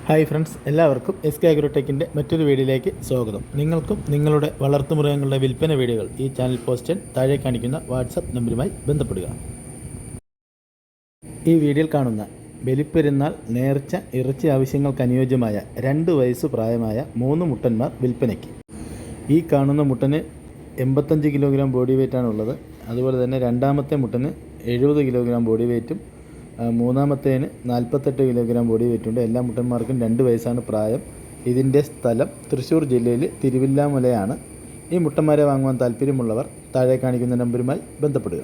Hi friends, എല്ലാവർക്കും SK അഗ്രോടെക്കിൻ്റെ മറ്റൊരു വീഡിയോയിലേക്ക് സ്വാഗതം. നിങ്ങൾക്കും നിങ്ങളുടെ വളർത്തുമൃഗങ്ങളുടെ വിൽപ്പന വീഡിയോകൾ ഈ ചാനൽ പോസ്റ്റ് താഴെ കാണിക്കുന്ന വാട്സപ്പ് നമ്പറുമായി ബന്ധപ്പെടുക. ഈ വീഡിയോയിൽ കാണുന്ന ബലിപ്പെരുന്നാൾ നേർച്ച ഇറച്ചി ആവശ്യങ്ങൾക്ക് അനുയോജ്യമായ 2 വയസ്സ് പ്രായമായ 3 മുട്ടന്മാർ വിൽപ്പനയ്ക്ക്. ഈ കാണുന്ന മുട്ടന് 85 കിലോഗ്രാം ബോഡി വെയ്റ്റാണുള്ളത്. അതുപോലെ തന്നെ രണ്ടാമത്തെ മുട്ടന് 70 കിലോഗ്രാം ബോഡി വെയ്റ്റും മൂന്നാമത്തേന് 48 കിലോഗ്രാം ബോഡി വെയ്റ്റുണ്ട്. എല്ലാ മുട്ടന്മാർക്കും 2 വയസ്സാണ് പ്രായം. ഇതിൻ്റെ സ്ഥലം തൃശ്ശൂർ ജില്ലയിൽ തിരുവില്ലാമലയാണ്. ഈ മുട്ടന്മാരെ വാങ്ങുവാൻ താല്പര്യമുള്ളവർ താഴെ കാണിക്കുന്ന നമ്പറുമായി ബന്ധപ്പെടുക.